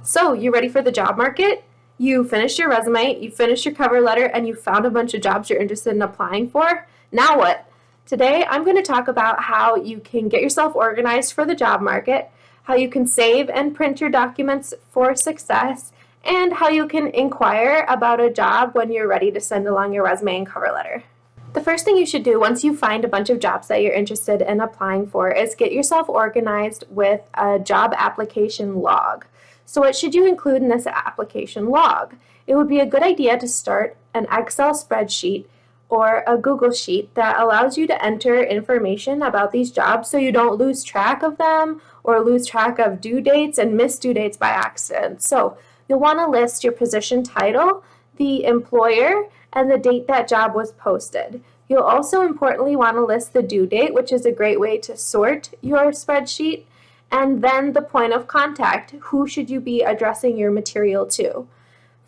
So, you ready for the job market? You finished your resume, you finished your cover letter, and you found a bunch of jobs you're interested in applying for. Now what? Today, I'm going to talk about how you can get yourself organized for the job market, how you can save and print your documents for success, and how you can inquire about a job when you're ready to send along your resume and cover letter. The first thing you should do once you find a bunch of jobs that you're interested in applying for is get yourself organized with a job application log. So what should you include in this application log? It would be a good idea to start an Excel spreadsheet or a Google Sheet that allows you to enter information about these jobs so you don't lose track of them or lose track of due dates and miss due dates by accident. So you'll want to list your position title, the employer, and the date that job was posted. You'll also importantly want to list the due date, which is a great way to sort your spreadsheet, and then the point of contact. Who should you be addressing your material to?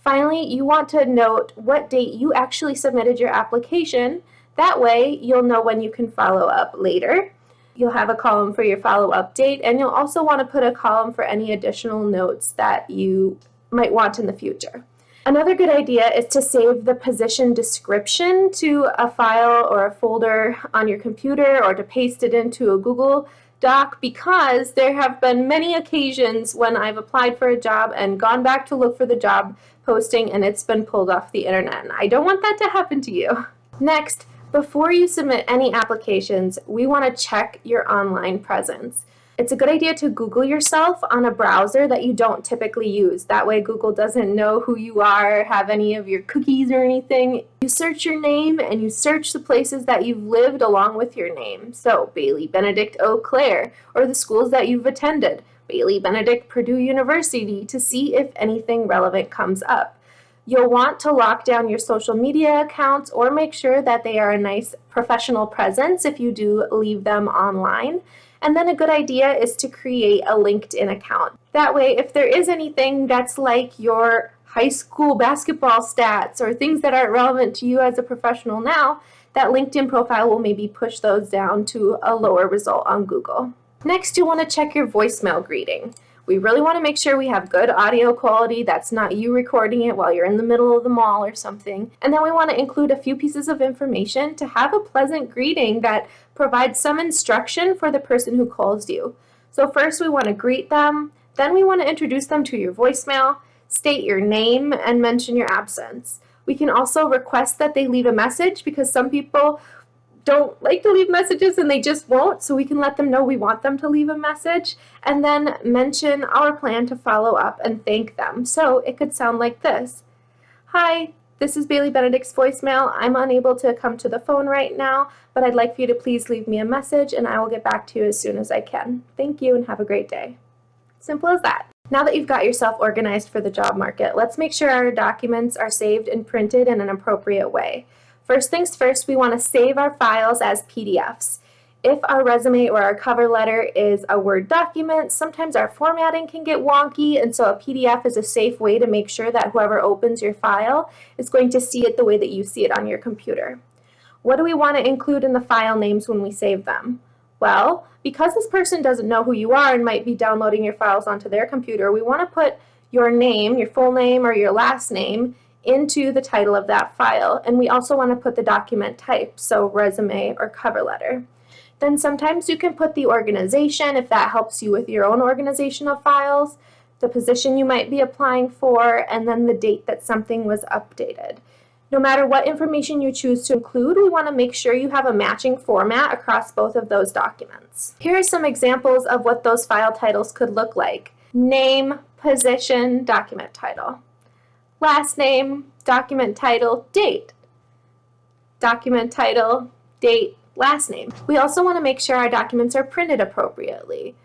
Finally, you want to note what date you actually submitted your application. That way, you'll know when you can follow up later. You'll have a column for your follow-up date, and you'll also want to put a column for any additional notes that you might want in the future. Another good idea is to save the position description to a file or a folder on your computer or to paste it into a Google Doc, because there have been many occasions when I've applied for a job and gone back to look for the job posting and it's been pulled off the internet, and I don't want that to happen to you. Next, before you submit any applications, we want to check your online presence. It's a good idea to Google yourself on a browser that you don't typically use. That way Google doesn't know who you are, have any of your cookies or anything. You search your name and you search the places that you've lived along with your name. So Bailey Benedict Eau Claire, or the schools that you've attended. Bailey Benedict Purdue University, to see if anything relevant comes up. You'll want to lock down your social media accounts or make sure that they are a nice professional presence if you do leave them online. And then a good idea is to create a LinkedIn account. That way, if there is anything that's like your high school basketball stats or things that aren't relevant to you as a professional now, that LinkedIn profile will maybe push those down to a lower result on Google. Next, you want to check your voicemail greeting. We really want to make sure we have good audio quality, that's not you recording it while you're in the middle of the mall or something. And then we want to include a few pieces of information to have a pleasant greeting that provides some instruction for the person who calls you. So first we want to greet them, then we want to introduce them to your voicemail, state your name, and mention your absence. We can also request that they leave a message because some people don't like to leave messages and they just won't, so we can let them know we want them to leave a message, and then mention our plan to follow up and thank them. So it could sound like this. Hi, this is Bailey Benedict's voicemail. I'm unable to come to the phone right now, but I'd like for you to please leave me a message and I will get back to you as soon as I can. Thank you and have a great day. Simple as that. Now that you've got yourself organized for the job market, let's make sure our documents are saved and printed in an appropriate way. First things first, we want to save our files as PDFs. If our resume or our cover letter is a Word document, sometimes our formatting can get wonky, and so a PDF is a safe way to make sure that whoever opens your file is going to see it the way that you see it on your computer. What do we want to include in the file names when we save them? Well, because this person doesn't know who you are and might be downloading your files onto their computer, we want to put your name, your full name or your last name, into the title of that file. And we also want to put the document type, so resume or cover letter. Then sometimes you can put the organization if that helps you with your own organization of files, the position you might be applying for, and then the date that something was updated. No matter what information you choose to include, we want to make sure you have a matching format across both of those documents. Here are some examples of what those file titles could look like. Name, position, document title. Last name, document title, date. Document title, date, last name. We also want to make sure our documents are printed appropriately.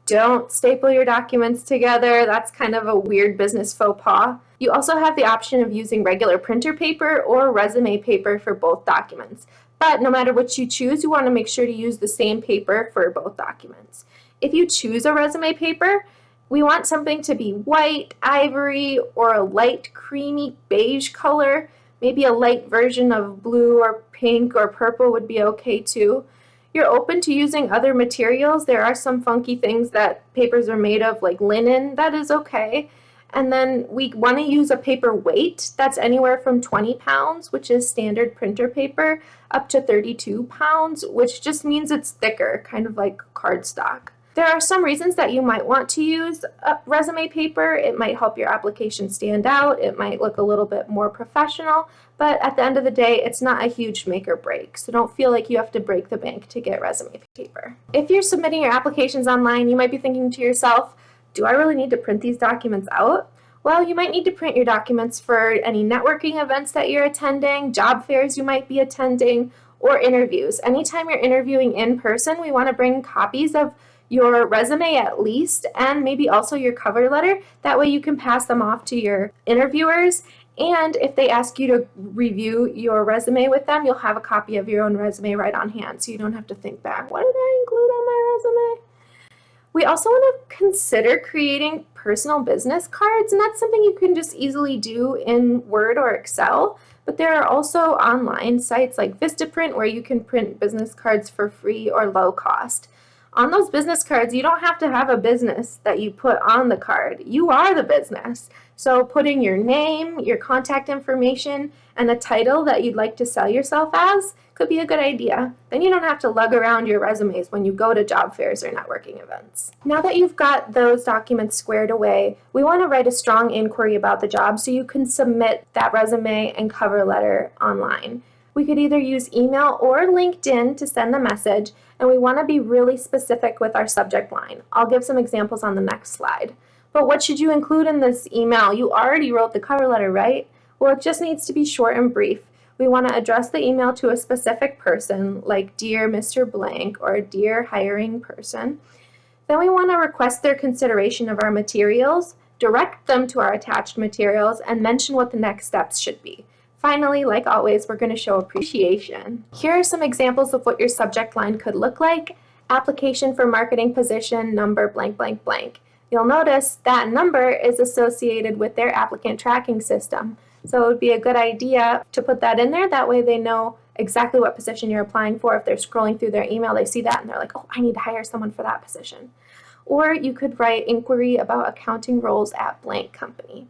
Don't staple your documents together. That's kind of a weird business faux pas. You also have the option of using regular printer paper or resume paper for both documents. But no matter what you choose, you want to make sure to use the same paper for both documents. If you choose a resume paper, we want something to be white, ivory, or a light creamy beige color. Maybe a light version of blue or pink or purple would be okay too. You're open to using other materials. There are some funky things that papers are made of, like linen. That is okay. And then we want to use a paper weight that's anywhere from 20 pounds, which is standard printer paper, up to 32 pounds, which just means it's thicker, kind of like cardstock. There are some reasons that you might want to use resume paper. It might help your application stand out. It might look a little bit more professional, but at the end of the day, it's not a huge make or break. So don't feel like you have to break the bank to get resume paper. If you're submitting your applications online, you might be thinking to yourself, do I really need to print these documents out? Well, you might need to print your documents for any networking events that you're attending, job fairs you might be attending, or interviews. Anytime you're interviewing in person, we want to bring copies of your resume at least, and maybe also your cover letter. That way you can pass them off to your interviewers, and if they ask you to review your resume with them, you'll have a copy of your own resume right on hand, so you don't have to think back, what did I include on my resume? We also want to consider creating personal business cards, and that's something you can just easily do in Word or Excel, but there are also online sites like Vistaprint where you can print business cards for free or low cost. On those business cards, you don't have to have a business that you put on the card. You are the business. So putting your name, your contact information, and the title that you'd like to sell yourself as could be a good idea. Then you don't have to lug around your resumes when you go to job fairs or networking events. Now that you've got those documents squared away, we want to write a strong inquiry about the job so you can submit that resume and cover letter online. We could either use email or LinkedIn to send the message, and we want to be really specific with our subject line. I'll give some examples on the next slide. But what should you include in this email? You already wrote the cover letter, right? Well, it just needs to be short and brief. We want to address the email to a specific person, like Dear Mr. Blank or Dear Hiring Person. Then we want to request their consideration of our materials, direct them to our attached materials, and mention what the next steps should be. Finally, like always, we're going to show appreciation. Here are some examples of what your subject line could look like. Application for marketing position number blank blank blank. You'll notice that number is associated with their applicant tracking system. So it would be a good idea to put that in there. That way they know exactly what position you're applying for. If they're scrolling through their email, they see that and they're like, oh, I need to hire someone for that position. Or you could write inquiry about accounting roles at blank company.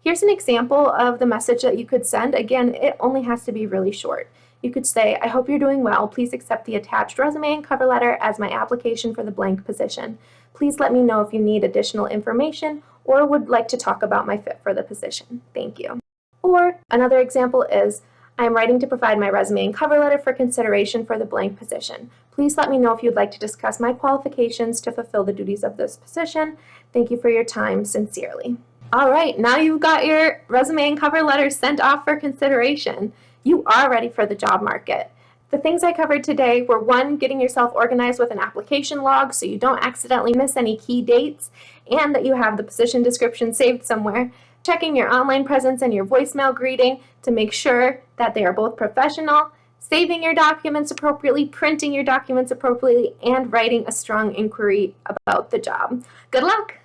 Here's an example of the message that you could send. Again, it only has to be really short. You could say, I hope you're doing well. Please accept the attached resume and cover letter as my application for the blank position. Please let me know if you need additional information or would like to talk about my fit for the position. Thank you. Or another example is, I am writing to provide my resume and cover letter for consideration for the blank position. Please let me know if you'd like to discuss my qualifications to fulfill the duties of this position. Thank you for your time. Sincerely. All right, now you've got your resume and cover letter sent off for consideration. You are ready for the job market. The things I covered today were 1, getting yourself organized with an application log so you don't accidentally miss any key dates and that you have the position description saved somewhere, checking your online presence and your voicemail greeting to make sure that they are both professional, saving your documents appropriately, printing your documents appropriately, and writing a strong inquiry about the job. Good luck!